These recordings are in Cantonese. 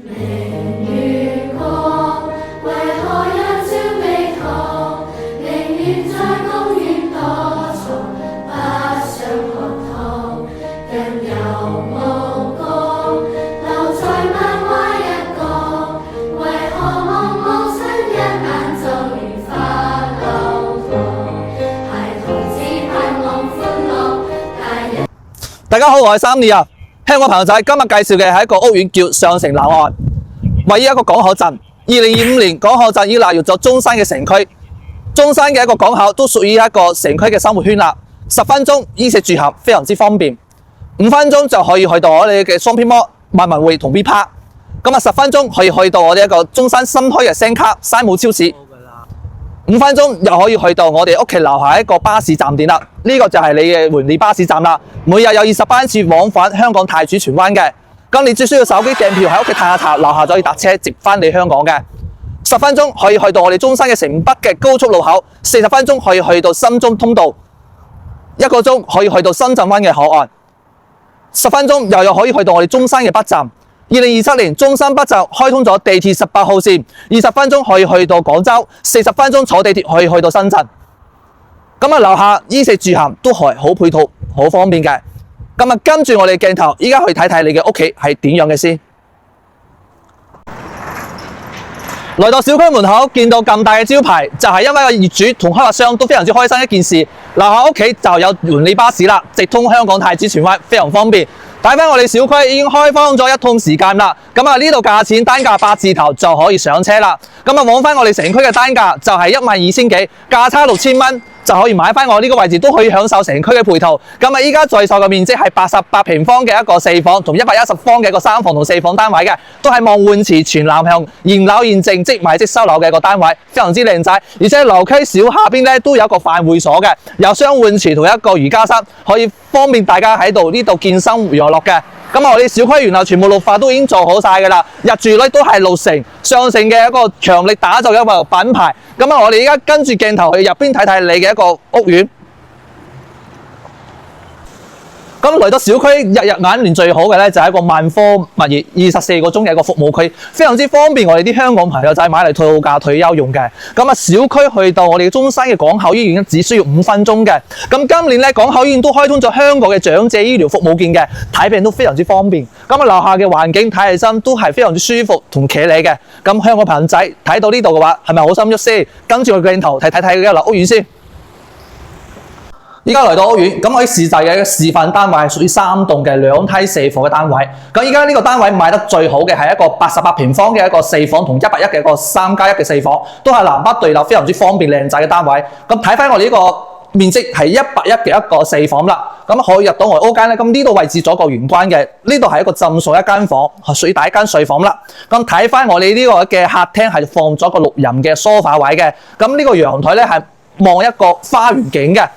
明月光，為何一朝悲痛？寧願在公園多蟲，不想學堂。人有目光，留在漫畫一角。為何望母親一眼就如發流糖？孩童只盼望歡樂，大人。大家好，我係Sammy啊。香港朋友仔，今日介紹嘅係一個屋苑叫上城南岸，位於一個港口鎮。2025年港口鎮已經納入咗中山嘅城區，中山嘅一個港口都屬於一個城區嘅生活圈啦。10分鐘衣食住行非常之方便，5分鐘就可以去到我哋嘅雙片摩、萬文匯同 V Park。咁啊，10分鐘可以去到我哋一個中山新開嘅星卡山姆超市。5分鐘又可以去到我哋屋企樓下一個巴士站點啦，呢個就係你嘅援利巴士站啦。每日有20班次往返香港太子荃灣嘅，咁你只需要手機訂票喺屋企睇下查，樓下就可以搭車直返嚟香港嘅。10分鐘可以去到我哋中山嘅城北嘅高速路口，40分鐘可以去到深中通道，1個鐘可以去到深圳灣嘅口岸，10分鐘又可以去到我哋中山嘅北站。2027年中山北站開通咗地鐵18號線，20分鐘可以去到廣州，40分鐘坐地鐵可以去到深圳。咁啊，樓下衣食住行都係好配套、好方便嘅。咁啊，跟住我哋鏡頭，依家去睇睇你嘅屋企係點樣嘅先。來到小區門口，見到咁大嘅招牌，就係因為個業主同開發商都非常之開心一件事。樓下屋企就有援利巴士啦，直通香港太子荃灣，非常方便。睇返我哋小區已經開放咗1通時間啦，咁啊呢度價錢單價8字頭就可以上車啦。咁啊往返我哋城區嘅單價就係12000幾，價差6000蚊就可以買返我呢個位置，都可以享受城區嘅配套。咁啊依家在售嘅面積係88平方嘅一個4房同110方嘅一個3房同4房單位嘅，都係望煥池全南向現樓現淨即買即收樓嘅一個單位，非常之靚仔。而且樓梯小下邊咧都有一個飯會所嘅，有雙煥池同一個瑜伽室，可以方便大家喺度呢度健身娛樂嘅。咁啊，我哋小區原來全部綠化都已經做好晒㗎啦，入住率都係6成，上城嘅一個強力打造一個品牌。咁啊，我哋而家跟住鏡頭去入邊睇睇你嘅一個屋苑。咁嚟到小區，日日眼連最好嘅咧就係一個萬科物業24個鐘嘅一個服務區，非常之方便我哋啲香港朋友仔買嚟套價退休用嘅。咁啊，小區去到我哋中山嘅港口醫院只需要5分鐘嘅。咁今年咧港口醫院都開通咗香港嘅長者醫療服務券嘅，睇病都非常之方便。咁啊，樓下嘅環境睇起身都係非常之舒服同企理嘅。咁香港朋友仔睇到呢度嘅話，係咪好心喐先？跟住個鏡頭睇佢嘅樓屋苑先。依家嚟到屋苑，咁我啲試製嘅一個示範單位係屬於3棟嘅2梯4房嘅單位。咁依家呢個單位賣得最好嘅係一個88平方嘅一個4房同110嘅一個3+1嘅4房，都係南北對立，非常之方便靚仔嘅單位。咁睇翻我哋呢個面積係110嘅一個4房啦。咁可以入到我屋間咧，咁呢度位置咗個玄關嘅，呢度係一個浸水一間房，係屬於第一間睡房啦。咁睇翻我哋呢個嘅客廳係放咗個6人嘅梳化位嘅。咁呢個陽台咧係望一個花園景嘅。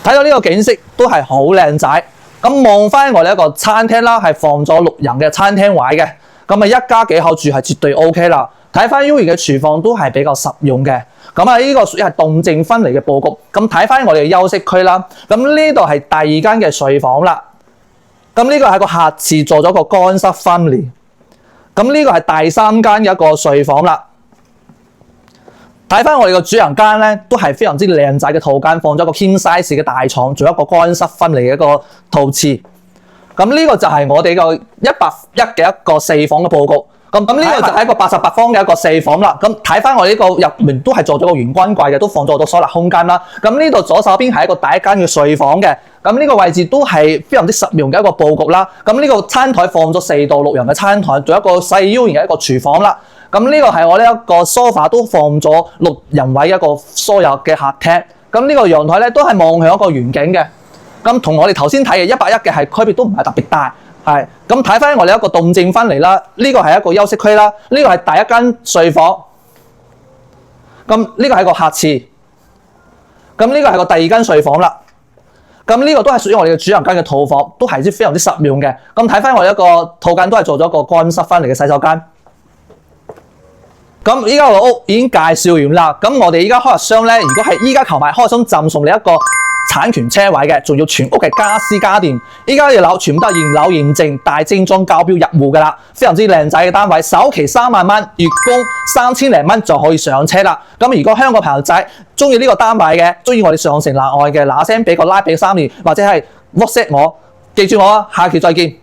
睇到呢個景色都係好靚仔，咁望翻我哋一個餐廳啦，係放咗6人嘅餐廳位嘅，咁啊一家幾口住係絕對 OK 啦。睇翻 U 型嘅廚房都係比較實用嘅，咁啊呢個屬於係動靜分離嘅佈局。咁睇翻我哋嘅休息區啦，咁呢度係第2間嘅睡房啦，咁呢個係個客廁做咗個乾濕分離，咁呢個係第3間嘅一個睡房啦。睇翻我哋個主人間咧，都係非常之靚仔嘅套間，放咗個 king size 嘅大床，做一個乾濕分離嘅一個套廁。咁呢個就係我哋個101嘅一個4房嘅佈局。咁呢個就係一個88方嘅一個4房啦。咁睇翻我哋呢個入面都係做咗個玄關櫃嘅，都放咗好多收納空間啦。咁呢度左手邊係一個第1間嘅睡房嘅。咁呢個位置都係非常之實用嘅一個佈局啦。咁呢個餐台放咗4到6人嘅餐台，做一個細 U 型嘅一個廚房啦。咁呢個係我呢一個梳化都放咗6人位一個所有嘅客廳。咁呢個陽台咧都係望向一個遠景嘅。咁同我哋頭先睇嘅110嘅係區別都唔係特別大。係咁睇翻我哋一個動靜分離啦。呢個係一個休息區啦。呢個係第1間睡房。咁呢個係個客廁。咁呢個係個第2間睡房啦。咁呢個都係屬於我哋嘅主人間嘅套房，都係非常之實用嘅。咁睇翻我哋一個套間都係做咗一個乾濕分離嘅洗手間。咁依家我屋已經介紹完啦。咁我哋依家開發商咧，如果係依家購買，開發商贈送你一個產權車位嘅，仲要全屋嘅家私家電。依家啲樓全部都係現樓現證，大精裝交標入戶噶啦，非常之靚仔嘅單位，首期3萬蚊，月供3000零蚊就可以上車啦。咁如果香港朋友仔中意呢個單位嘅，中意我哋上城立愛嘅，嗱聲俾個 like 俾3年，或者係 WhatsApp 我，記住我啊，下期再見。